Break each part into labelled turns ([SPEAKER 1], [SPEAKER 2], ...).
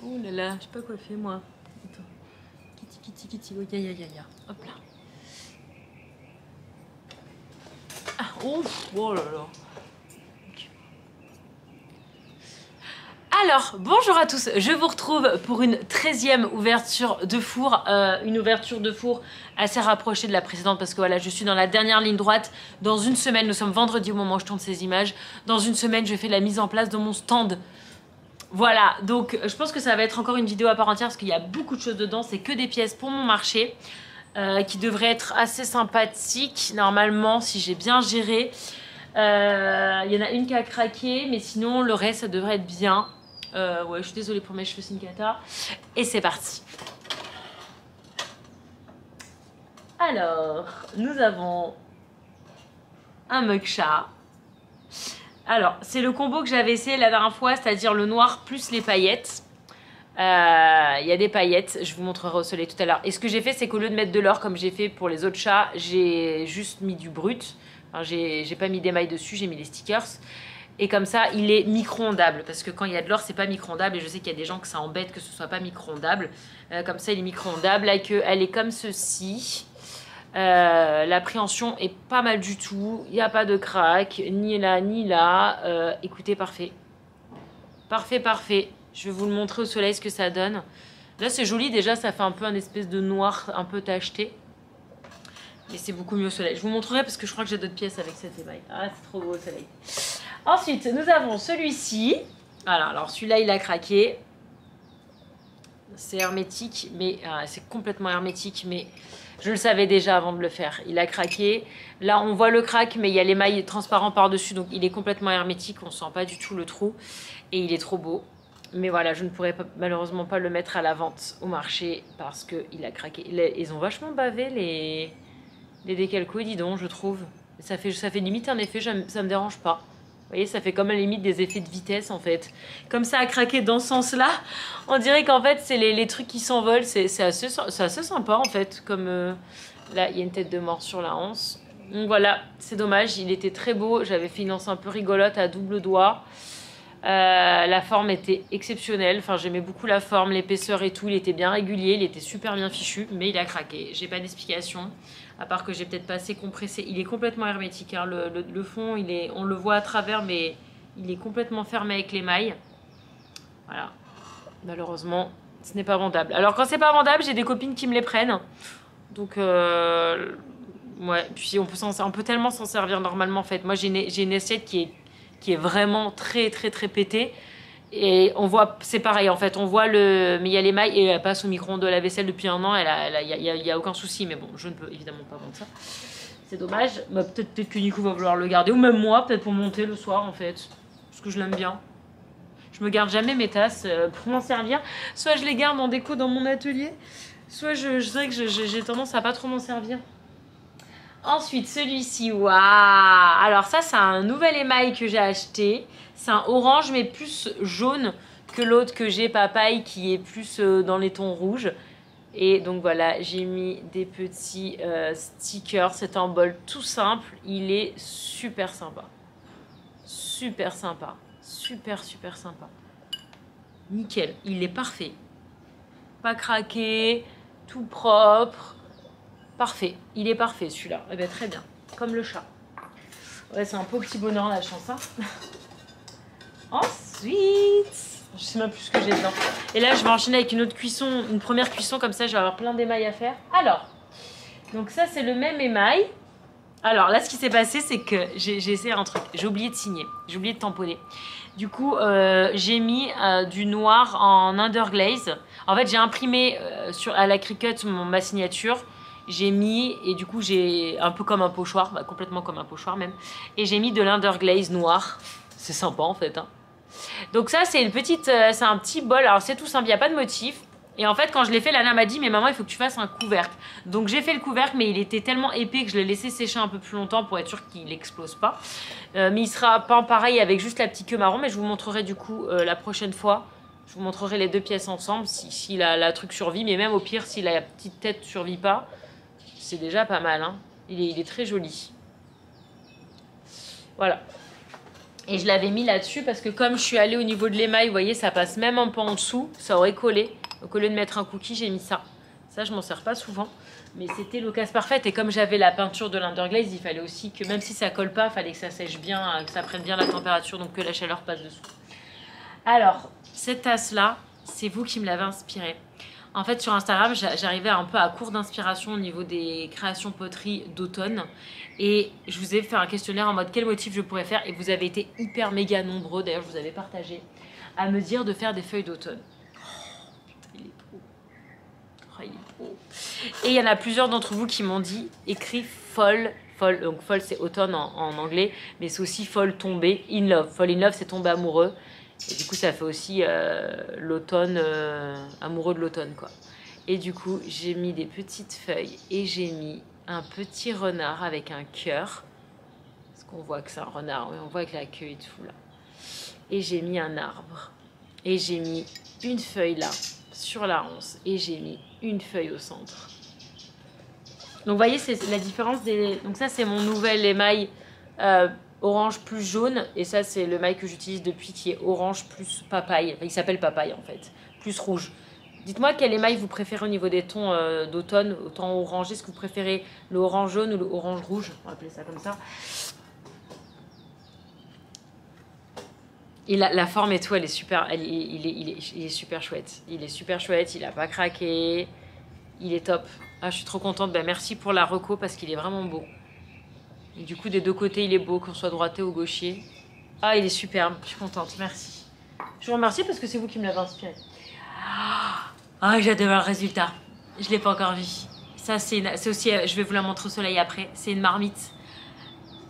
[SPEAKER 1] Oh là là, je sais pas quoi faire moi. Attends. Kitty, kitty, kitty. Oh, ya, ya, ya, ya. Hop là. Ah, ouf, oh là là. Alors, bonjour à tous, je vous retrouve pour une 13e ouverture de four, une ouverture de four assez rapprochée de la précédente parce que voilà, je suis dans la dernière ligne droite. Dans une semaine, nous sommes vendredi au moment où je tourne ces images, dans une semaine je fais la mise en place de mon stand. Voilà, donc je pense que ça va être encore une vidéo à part entière parce qu'il y a beaucoup de choses dedans, c'est que des pièces pour mon marché qui devraient être assez sympathiques normalement si j'ai bien géré. Il y en a une qui a craqué, mais sinon le reste ça devrait être bien. Ouais, je suis désolée pour mes cheveux, c'est une cata. Et c'est parti. Alors, nous avons un mug chat. Alors, c'est le combo que j'avais essayé la dernière fois, c'est-à-dire le noir plus les paillettes. Il y a des paillettes, je vous montrerai au soleil tout à l'heure. Et ce que j'ai fait, c'est qu'au lieu de mettre de l'or comme j'ai fait pour les autres chats, j'ai juste mis du brut. Enfin, j'ai pas mis d'émail dessus, j'ai mis les stickers. Et comme ça, il est micro-ondable. Parce que quand il y a de l'or, c'est pas micro-ondable. Et je sais qu'il y a des gens que ça embête que ce soit pas micro-ondable. Comme ça, il est micro-ondable. Là, elle est comme ceci. L'appréhension est pas mal du tout. Il n'y a pas de crack, ni là, ni là. Écoutez, parfait. Parfait, parfait. Je vais vous le montrer au soleil ce que ça donne. Là, c'est joli. Déjà, ça fait un peu un espèce de noir un peu tacheté. Mais c'est beaucoup mieux au soleil. Je vous montrerai parce que je crois que j'ai d'autres pièces avec cet émail. Ah, c'est trop beau au soleil. Ensuite, nous avons celui-ci. Voilà, alors celui-là, il a craqué. C'est hermétique, mais c'est complètement hermétique, mais je le savais déjà avant de le faire. Il a craqué. Là, on voit le crack, mais il y a l'émail transparent par-dessus, donc il est complètement hermétique. On ne sent pas du tout le trou et il est trop beau. Mais voilà, je ne pourrais pas, malheureusement pas le mettre à la vente au marché parce qu'il a craqué. Ils ont vachement bavé les décalcos, dis donc, je trouve. Ça fait limite un effet, ça me dérange pas. Vous voyez, ça fait comme à la limite des effets de vitesse en fait. Comme ça a craqué dans ce sens-là, on dirait qu'en fait c'est les trucs qui s'envolent. C'est assez sympa en fait. Comme là, il y a une tête de mort sur la anse. Donc voilà, c'est dommage, il était très beau. J'avais fait une anse un peu rigolote à double doigt. La forme était exceptionnelle. Enfin, j'aimais beaucoup la forme, l'épaisseur et tout. Il était bien régulier, il était super bien fichu, mais il a craqué. J'ai pas d'explication. À part que j'ai peut-être pas assez compressé. Il est complètement hermétique. Hein. Le fond, on le voit à travers, mais il est complètement fermé avec l'émail. Voilà. Malheureusement, ce n'est pas vendable. Alors, quand c'est pas vendable, j'ai des copines qui me les prennent. Donc, ouais. Puis, on peut tellement s'en servir normalement, en fait. Moi, j'ai une assiette qui est vraiment très, très, très pétée. Et on voit, c'est pareil en fait, on voit mais il y a l'émail et elle passe au micro-ondes de la vaisselle depuis un an, il y a aucun souci, mais bon, je ne peux évidemment pas vendre ça. C'est dommage, bah, peut-être que Nico va vouloir le garder, ou même moi, peut-être pour monter le soir en fait, parce que je l'aime bien. Je me garde jamais mes tasses pour m'en servir, soit je les garde en déco dans mon atelier, soit je sais que j'ai tendance à pas trop m'en servir. Ensuite, celui-ci, waouh! Alors ça, c'est un nouvel émail que j'ai acheté. C'est un orange, mais plus jaune que l'autre que j'ai, papaye, qui est plus dans les tons rouges. Et donc voilà, j'ai mis des petits stickers. C'est un bol tout simple. Il est super sympa. Super sympa. Super, super sympa. Nickel. Il est parfait. Pas craqué, tout propre. Parfait, il est parfait celui-là. Eh bien, très bien, comme le chat. Ouais, c'est un beau petit bonheur la chance. Hein. Ensuite, je sais même plus ce que j'ai dedans. Et là, je vais enchaîner avec une autre cuisson, une première cuisson, comme ça, je vais avoir plein d'émail à faire. Alors, donc ça, c'est le même émail. Alors là, ce qui s'est passé, c'est que j'ai essayé un truc. J'ai oublié de signer, j'ai oublié de tamponner. Du coup, j'ai mis du noir en underglaze. En fait, j'ai imprimé à la Cricut ma signature. J'ai mis, et du coup j'ai un peu comme un pochoir, bah, complètement comme un pochoir même, et j'ai mis de l'underglaze noir. C'est sympa en fait. Hein. Donc ça c'est c'est un petit bol, alors c'est tout simple, il n'y a pas de motif. Et en fait quand je l'ai fait, Lana m'a dit mais maman il faut que tu fasses un couvercle. Donc j'ai fait le couvercle mais il était tellement épais que je l'ai laissé sécher un peu plus longtemps pour être sûr qu'il n'explose pas. Mais il sera pas pareil avec juste la petite queue marron, mais je vous montrerai du coup la prochaine fois. Je vous montrerai les deux pièces ensemble si la truc survit, mais même au pire si la petite tête survit pas. C'est déjà pas mal, hein. Il est très joli. Voilà. Et je l'avais mis là-dessus parce que comme je suis allée au niveau de l'émail, vous voyez, ça passe même un peu en dessous. Ça aurait collé. Donc au lieu de mettre un cookie, j'ai mis ça. Ça, je m'en sers pas souvent. Mais c'était l'occasion parfaite. Et comme j'avais la peinture de l'Underglaze, il fallait aussi que, même si ça colle pas, il fallait que ça sèche bien, que ça prenne bien la température, donc que la chaleur passe dessous. Alors, cette tasse-là, c'est vous qui me l'avez inspirée. En fait, sur Instagram, j'arrivais un peu à court d'inspiration au niveau des créations poterie d'automne. Et je vous ai fait un questionnaire en mode quel motif je pourrais faire. Et vous avez été hyper méga nombreux, d'ailleurs, je vous avais partagé, à me dire de faire des feuilles d'automne. Oh, putain, il est beau. Oh, il est beau. Et il y en a plusieurs d'entre vous qui m'ont dit, écrit fall. Fall, donc fall, c'est automne en anglais, mais c'est aussi fall tombé, in love. Fall in love, c'est tomber amoureux. Et du coup, ça fait aussi l'automne, amoureux de l'automne, quoi. Et du coup, j'ai mis des petites feuilles et j'ai mis un petit renard avec un cœur. Parce qu'on voit que c'est un renard, oui, on voit avec la queue et tout, là. Et j'ai mis un arbre. Et j'ai mis une feuille là, sur la ronce. Et j'ai mis une feuille au centre. Donc, vous voyez, c'est la différence des... Donc ça, c'est mon nouvel émail orange plus jaune, et ça c'est le mail que j'utilise depuis qui est orange plus papaye, enfin, il s'appelle papaye en fait, plus rouge. Dites-moi quel émail vous préférez au niveau des tons d'automne, autant orangé, est-ce que vous préférez le orange jaune ou le orange rouge, on va appeler ça comme ça. Et la forme et tout, elle est super, il est super chouette, il est super chouette, il a pas craqué, il est top. Ah, je suis trop contente, ben, merci pour la reco parce qu'il est vraiment beau. Et du coup, des deux côtés, il est beau, qu'on soit droitier ou gaucher. Ah, il est superbe. Je suis contente. Merci. Je vous remercie parce que c'est vous qui me l'avez inspiré. Ah, j'adore le résultat. Je ne l'ai pas encore vu. Ça, c'est aussi... Je vais vous la montrer au soleil après. C'est une marmite.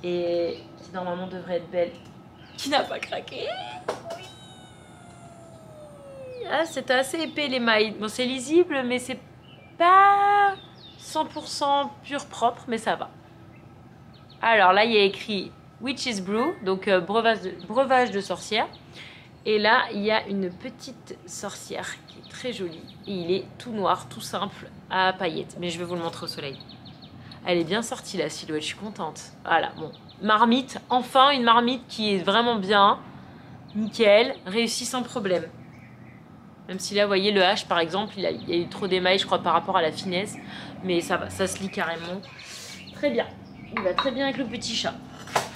[SPEAKER 1] Et qui, normalement, devrait être belle. Qui n'a pas craqué. Ah, c'est assez épais, les mailles. Bon, c'est lisible, mais c'est pas 100% pur propre, mais ça va. Alors là, il y a écrit Witch's Brew, donc breuvage de sorcière. Et là, il y a une petite sorcière qui est très jolie. Et il est tout noir, tout simple, à paillettes. Mais je vais vous le montrer au soleil. Elle est bien sortie, la silhouette, je suis contente. Voilà, bon. Marmite, enfin une marmite qui est vraiment bien. Nickel, réussi sans problème. Même si là, vous voyez, le H, par exemple, il y a eu trop d'émail, je crois, par rapport à la finesse. Mais ça va, ça se lit carrément. Très bien. Il va très bien avec le petit chat.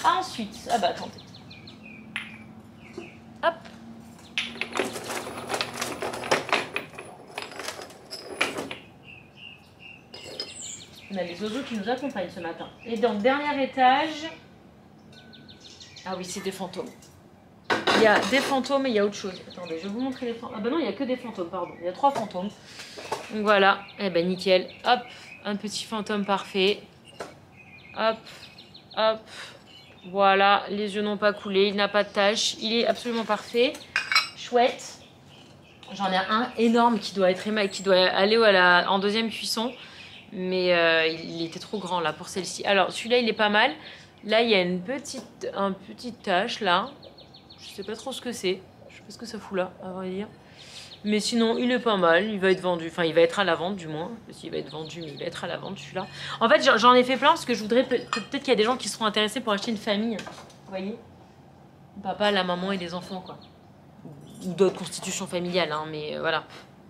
[SPEAKER 1] Ensuite, ah bah attendez. Hop. On a les oiseaux qui nous accompagnent ce matin. Et donc, dernier étage. Ah oui, c'est des fantômes. Il y a des fantômes et il y a autre chose. Attendez, je vais vous montrer les fantômes. Ah bah non, il n'y a que des fantômes, pardon. Il y a 3 fantômes. Donc voilà. Eh ben nickel. Hop, un petit fantôme parfait. Hop. Hop, voilà, les yeux n'ont pas coulé, il n'a pas de tache, il est absolument parfait, chouette. J'en ai un énorme qui doit être qui doit aller en deuxième cuisson, mais il était trop grand là pour celle-ci. Alors celui-là il est pas mal. Là il y a une petite tache là, je sais pas trop ce que c'est, je sais pas ce que ça fout là, à vrai dire. Mais sinon, il est pas mal, il va être vendu, enfin il va être à la vente du moins, parce qu'il va être vendu, mais il va être à la vente celui-là. En fait, j'en ai fait plein parce que je voudrais, peut-être qu'il y a des gens qui seront intéressés pour acheter une famille, vous voyez. Papa, la maman et les enfants, quoi. Ou d'autres constitutions familiales, hein, mais voilà.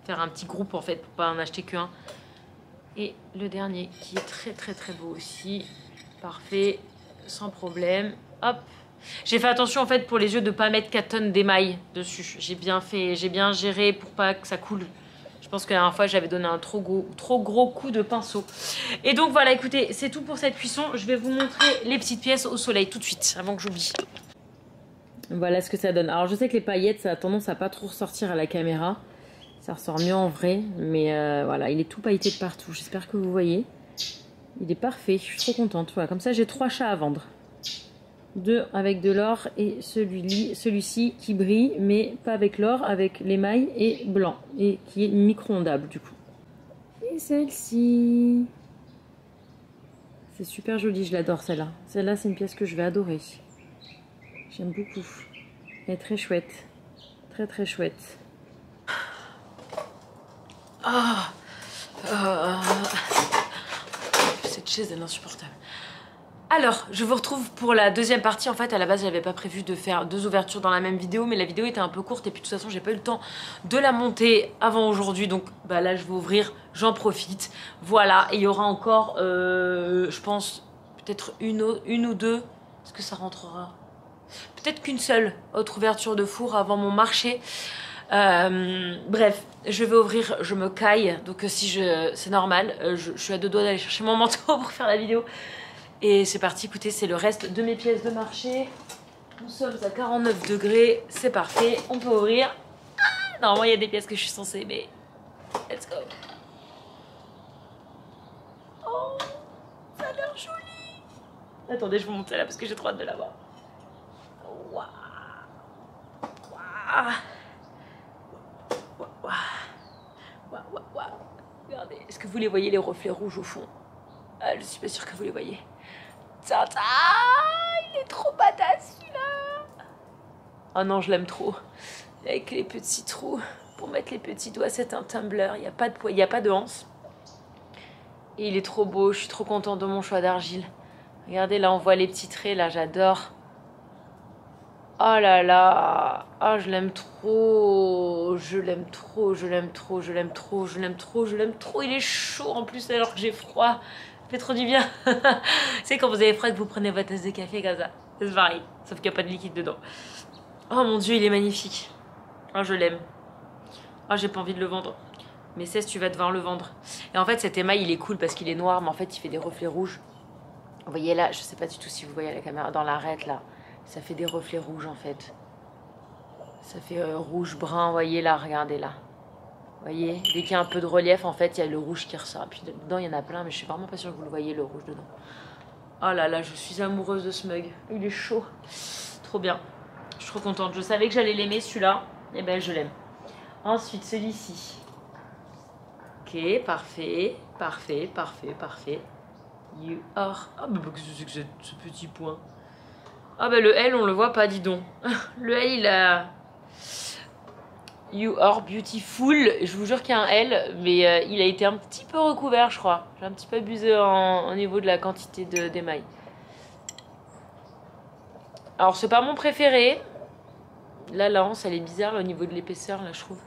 [SPEAKER 1] Faire un petit groupe, en fait, pour pas en acheter qu'un. Et le dernier, qui est très très très beau aussi. Parfait, sans problème. Hop. J'ai fait attention en fait pour les yeux de pas mettre 4 tonnes d'émail dessus. J'ai bien géré pour pas que ça coule. Je pense que la dernière fois j'avais donné un trop gros coup de pinceau. Et donc voilà, écoutez, c'est tout pour cette cuisson. Je vais vous montrer les petites pièces au soleil tout de suite, avant que j'oublie. Voilà ce que ça donne. Alors je sais que les paillettes, ça a tendance à pas trop ressortir à la caméra. Ça ressort mieux en vrai, mais voilà, il est tout pailleté de partout. J'espère que vous voyez. Il est parfait, je suis trop contente. Voilà, comme ça j'ai 3 chats à vendre. 2 avec de l'or et celui-ci qui brille, mais pas avec l'or, avec l'émail et blanc, et qui est micro-ondable du coup. Et celle-ci, c'est super joli, je l'adore celle-là. Celle-là, c'est une pièce que je vais adorer. J'aime beaucoup. Elle est très chouette, très très chouette. Cette chaise elle est insupportable. Alors, je vous retrouve pour la deuxième partie. En fait, à la base, j'avais pas prévu de faire 2 ouvertures dans la même vidéo, mais la vidéo était un peu courte et puis de toute façon, j'ai pas eu le temps de la monter avant aujourd'hui. Donc bah là, je vais ouvrir, j'en profite. Voilà, et il y aura encore, je pense, peut-être une ou deux. Est-ce que ça rentrera? Peut-être qu'une seule autre ouverture de four avant mon marché. Bref, je vais ouvrir, je me caille. Donc si c'est normal, je suis à 2 doigts d'aller chercher mon manteau pour faire la vidéo. Et c'est parti, écoutez, c'est le reste de mes pièces de marché. Nous sommes à 49 degrés, c'est parfait, on peut ouvrir. Ah, normalement, il y a des pièces que je suis censée aimer. Let's go. Oh, ça a l'air joli. Attendez, je vais monter là parce que j'ai trop hâte de la voir. Waouh. Waouh. Waouh. Waouh, waouh, waouh. Regardez, est-ce que vous les voyez, les reflets rouges au fond? Ah, je suis pas sûre que vous les voyez. Tata, il est trop badass celui-là. Oh non, je l'aime trop. Avec les petits trous pour mettre les petits doigts, c'est un tumbler. Il n'y a pas de poids, il n'y a pas de anse. Et il est trop beau, je suis trop contente de mon choix d'argile. Regardez, là on voit les petits traits, là j'adore. Oh là là, oh je l'aime trop, je l'aime trop, je l'aime trop, je l'aime trop, je l'aime trop, je l'aime trop. Il est chaud en plus alors que j'ai froid. Ça fait trop du bien. C'est quand vous avez froid que vous prenez votre tasse de café comme ça. C'est pareil, sauf qu'il n'y a pas de liquide dedans. Oh mon dieu, il est magnifique. Oh, je l'aime. Oh, j'ai pas envie de le vendre. Mais Cess, tu vas devoir le vendre. Et en fait, cet émail, il est cool parce qu'il est noir, mais en fait, il fait des reflets rouges. Vous voyez là, je sais pas du tout si vous voyez à la caméra, dans l'arête là, ça fait des reflets rouges en fait. Ça fait rouge-brun, vous voyez là, regardez là. Vous voyez, dès qu'il y a un peu de relief, en fait, il y a le rouge qui ressort. Et puis dedans, il y en a plein, mais je suis vraiment pas sûre que vous le voyez, le rouge dedans. Oh là là, je suis amoureuse de ce mug. Il est chaud. Trop bien. Je suis trop contente. Je savais que j'allais l'aimer, celui-là. Et ben, je l'aime. Ensuite, celui-ci. Ok, parfait. Parfait, parfait, parfait. You are... Ah, mais qu'est-ce que c'est que ce petit point? Ah, bah le L, on le voit pas, dis donc. Le L, il a... You are beautiful. Je vous jure qu'il y a un L, mais il a été un petit peu recouvert, je crois. J'ai un petit peu abusé au niveau de la quantité d'émail. Alors, c'est pas mon préféré. Là, la hanse, elle est bizarre là, au niveau de l'épaisseur, là, je trouve.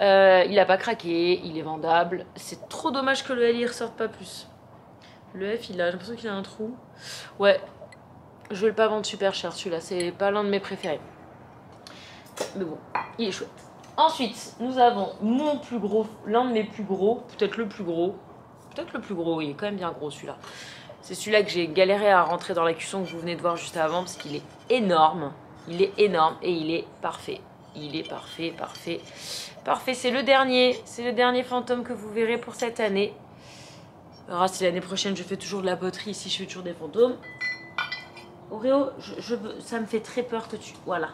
[SPEAKER 1] Il a pas craqué, il est vendable. C'est trop dommage que le L, il ressorte pas plus. Le F, j'ai l'impression qu'il a un trou. Ouais, je vais le pas vendre super cher, celui-là. C'est pas l'un de mes préférés. Mais bon, il est chouette. Ensuite, nous avons mon plus gros, l'un de mes plus gros, peut-être le plus gros. Peut-être le plus gros, il est quand même bien gros celui-là. C'est celui-là que j'ai galéré à rentrer dans la cuisson que vous venez de voir juste avant parce qu'il est énorme. Il est énorme et il est parfait. Il est parfait, parfait. Parfait, c'est le dernier fantôme que vous verrez pour cette année. On verra si l'année prochaine je fais toujours de la poterie, si je fais toujours des fantômes. Oreo, ça me fait très peur que tu... Voilà.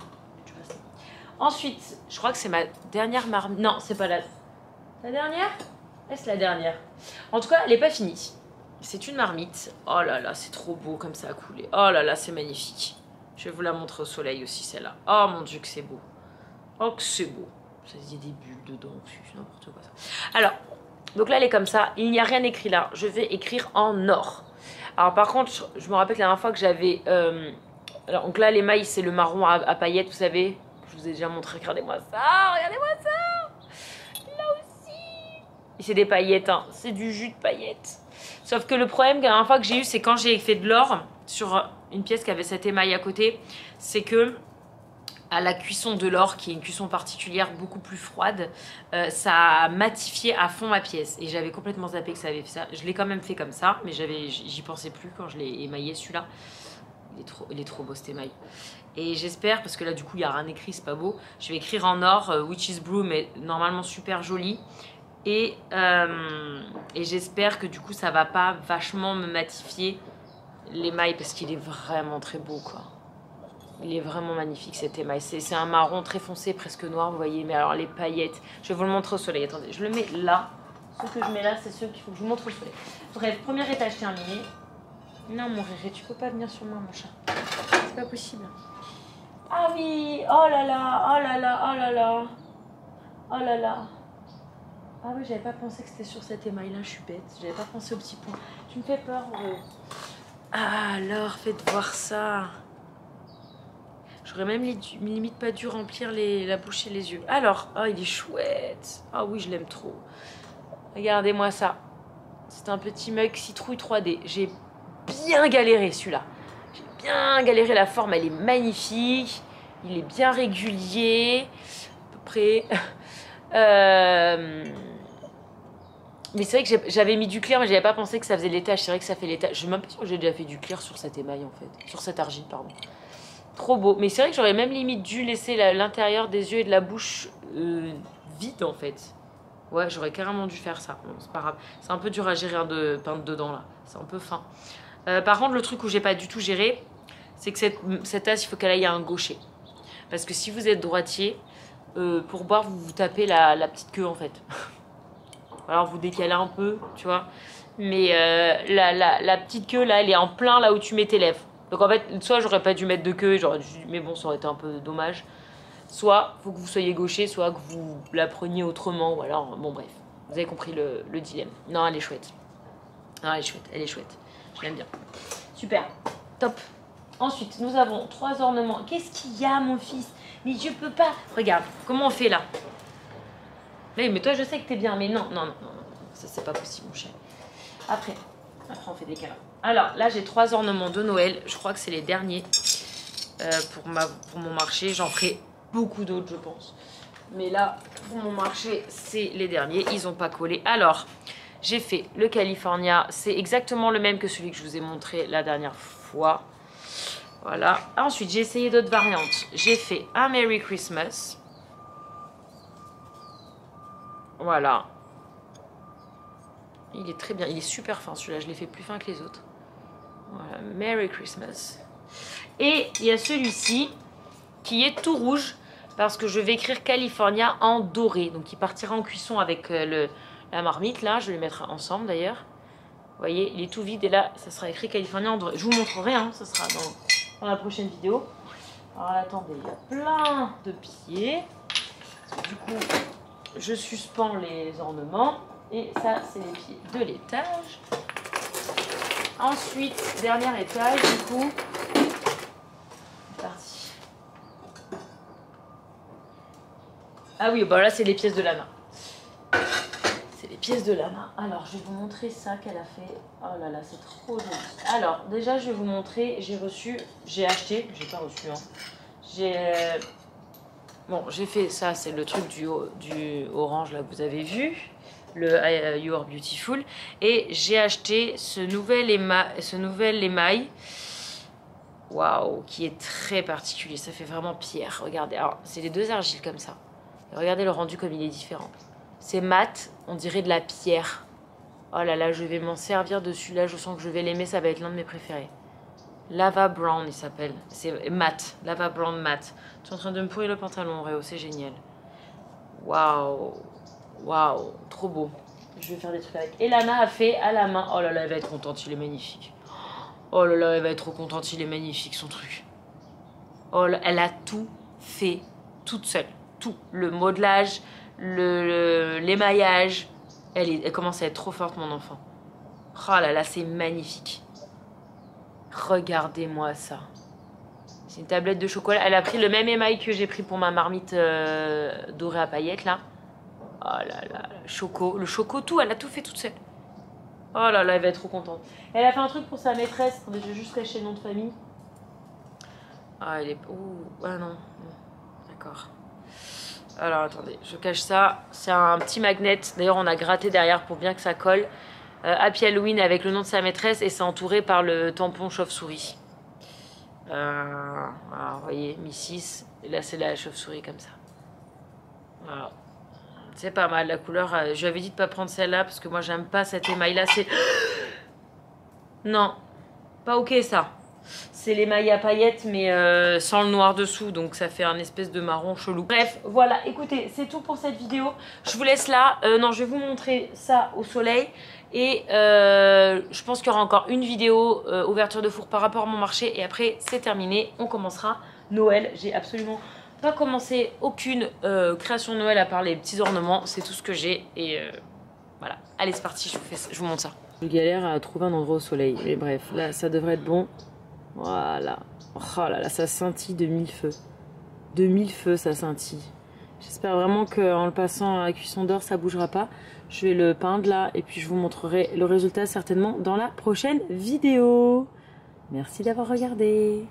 [SPEAKER 1] Ensuite, je crois que c'est ma dernière marmite. Non, c'est pas la dernière. Est-ce la dernière? En tout cas, elle n'est pas finie. C'est une marmite. Oh là là, c'est trop beau comme ça a coulé. Oh là là, c'est magnifique. Je vais vous la montrer au soleil aussi, celle-là. Oh mon dieu, que c'est beau. Oh, que c'est beau. Ça y a des bulles dedans. C'est n'importe quoi ça. Alors, donc là, elle est comme ça. Il n'y a rien écrit là. Je vais écrire en or. Alors par contre, je me rappelle que la dernière fois que j'avais... Alors, donc là, l'émail, c'est le marron à paillettes, vous savez. Je vous ai déjà montré, regardez-moi ça, regardez-moi ça. Là aussi. Et c'est des paillettes, hein. C'est du jus de paillettes. Sauf que le problème, la dernière fois que j'ai eu, c'est quand j'ai fait de l'or sur une pièce qui avait cet émail à côté, c'est que à la cuisson de l'or, qui est une cuisson particulière beaucoup plus froide, ça a matifié à fond ma pièce. Et j'avais complètement zappé que ça avait fait ça. Je l'ai quand même fait comme ça, mais j'y pensais plus quand je l'ai émaillé celui-là. Il est trop beau cet émail. Et j'espère, parce que là du coup il n'y a rien écrit, c'est pas beau. Je vais écrire en or, Witch's Brew, mais normalement super joli. Et j'espère que du coup ça va pas vachement me matifier l'émail, parce qu'il est vraiment très beau quoi. Il est vraiment magnifique cet émail. C'est un marron très foncé, presque noir, vous voyez. Mais alors les paillettes, je vais vous le montrer au soleil. Attendez, je le mets là. Ce que je mets là, c'est ceux qu'il faut que je vous montre au soleil. Bref, premier étage terminé. Non mon Réré, tu peux pas venir sur moi mon chat. C'est pas possible. Ah oui, oh là là, oh là là, oh là là. Oh là là. Ah oui, j'avais pas pensé que c'était sur cet émail là, je suis bête. J'avais pas pensé au petit point. Tu me fais peur. Ah, alors, faites voir ça. J'aurais même limite pas dû remplir la bouche et les yeux. Alors, oh, il est chouette. Ah oui, je l'aime trop. Regardez-moi ça. C'est un petit mug citrouille 3D. J'ai bien galéré celui-là. J'ai bien galéré, la forme, elle est magnifique. Il est bien régulier. À peu près. Mais c'est vrai que j'avais mis du clair, mais j'avais pas pensé que ça faisait l'étage. C'est vrai que ça fait l'étage. Je suis même pas sûre que j'ai déjà fait du clair sur cette émail en fait. Sur cette argile, pardon. Trop beau. Mais c'est vrai que j'aurais même limite dû laisser l'intérieur des yeux et de la bouche vide en fait. Ouais, j'aurais carrément dû faire ça. Bon, c'est pas grave. C'est un peu dur à gérer de peindre dedans là. C'est un peu fin. Par contre, le truc où j'ai pas du tout géré, c'est que cette tasse, il faut qu'elle aille à un gaucher. Parce que si vous êtes droitier, pour boire, vous tapez la petite queue en fait. Alors vous décalez un peu, tu vois. Mais la petite queue là, elle est en plein là où tu mets tes lèvres. Donc en fait, soit j'aurais pas dû mettre de queue, mais bon, ça aurait été un peu dommage. Soit faut que vous soyez gaucher, soit que vous la preniez autrement, ou alors, bon bref. Vous avez compris le dilemme. Non, elle est chouette. Non, elle est chouette, elle est chouette. Je l'aime bien. Super, top. Ensuite, nous avons 3 ornements. Qu'est-ce qu'il y a, mon fils? Mais je peux pas. Regarde, comment on fait là? Oui, mais toi, je sais que t'es bien, mais non. Ça, c'est pas possible, mon cher. Après, on fait des câlins. Alors, là, j'ai 3 ornements de Noël. Je crois que c'est les derniers pour mon marché. J'en ferai beaucoup d'autres, je pense. Mais là, pour mon marché, c'est les derniers. Ils n'ont pas collé. Alors, j'ai fait le California. C'est exactement le même que celui que je vous ai montré la dernière fois. Voilà. Ensuite, j'ai essayé d'autres variantes. J'ai fait un Merry Christmas. Voilà. Il est très bien. Il est super fin celui-là. Je l'ai fait plus fin que les autres. Voilà. Merry Christmas. Et il y a celui-ci qui est tout rouge parce que je vais écrire California en doré. Donc il partira en cuisson avec la marmite là. Je vais les mettre ensemble d'ailleurs. Vous voyez, il est tout vide et là, ça sera écrit California en doré. Je vous montrerai, hein, ça sera dans la prochaine vidéo. Alors attendez, il y a plein de pieds. Du coup, je suspends les ornements. Et ça, c'est les pieds de l'étage. Ensuite, dernier étage, du coup. C'est parti. Ah oui, bah là, c'est les pièces de Lana. C'est les pièces de Lana. Alors, je vais vous montrer ça qu'elle a fait. Oh là là, c'est trop joli. Alors, déjà, je vais vous montrer. J'ai acheté. J'ai pas reçu, hein. Bon, j'ai fait ça, c'est le truc du orange, là, que vous avez vu. Le You Are Beautiful. Et j'ai acheté ce nouvel émail. Waouh, qui est très particulier. Ça fait vraiment pierre. Regardez, alors, c'est les 2 argiles comme ça. Et regardez le rendu comme il est différent. C'est mat, on dirait de la pierre. Oh là là, je vais m'en servir dessus. Là, je sens que je vais l'aimer. Ça va être l'un de mes préférés. Lava Brown, il s'appelle. C'est mat. Lava Brown mat. Tu es en train de me pourrir le pantalon, Réo. C'est génial. Waouh. Waouh. Trop beau. Je vais faire des trucs avec. Et Lana a fait à la main. Oh là là, elle va être contente. Il est magnifique. Oh là là, elle va être trop contente. Il est magnifique, son truc. Oh là, elle a tout fait toute seule. Tout. Le modelage, l'émaillage. Elle commence à être trop forte, mon enfant. Oh là là, c'est magnifique. Regardez-moi ça. C'est une tablette de chocolat. Elle a pris le même émail que j'ai pris pour ma marmite dorée à paillettes, là. Oh là là, le choco, tout. Elle a tout fait toute seule. Oh là là, elle va être trop contente. Elle a fait un truc pour sa maîtresse. Attendez, je vais juste cacher le nom de famille. Ah, elle est... Ouh, ah non. D'accord. Alors, attendez, je cache ça. C'est un petit magnet. D'ailleurs, on a gratté derrière pour bien que ça colle. Happy Halloween avec le nom de sa maîtresse et c'est entouré par le tampon chauve-souris. Voilà, vous voyez, Mrs. Et là, c'est la chauve-souris comme ça. Voilà. C'est pas mal la couleur. Je lui avais dit de pas prendre celle-là parce que moi, j'aime pas cet émail-là. C'est... Non, pas ok ça. C'est l'émail à paillettes mais sans le noir dessous, donc ça fait un espèce de marron chelou. Bref, voilà, écoutez, c'est tout pour cette vidéo. Je vous laisse là. Non, je vais vous montrer ça au soleil. Et je pense qu'il y aura encore une vidéo ouverture de four par rapport à mon marché. Et après, c'est terminé. On commencera Noël. J'ai absolument pas commencé aucune création de Noël à part les petits ornements. C'est tout ce que j'ai. Et voilà. Allez, c'est parti. Je vous montre ça. Je galère à trouver un endroit au soleil. Mais bref, là, ça devrait être bon. Voilà. Oh là là, ça scintille de mille feux. De mille feux, ça scintille. J'espère vraiment qu'en le passant à la cuisson d'or, ça bougera pas. Je vais le peindre là et puis je vous montrerai le résultat certainement dans la prochaine vidéo. Merci d'avoir regardé.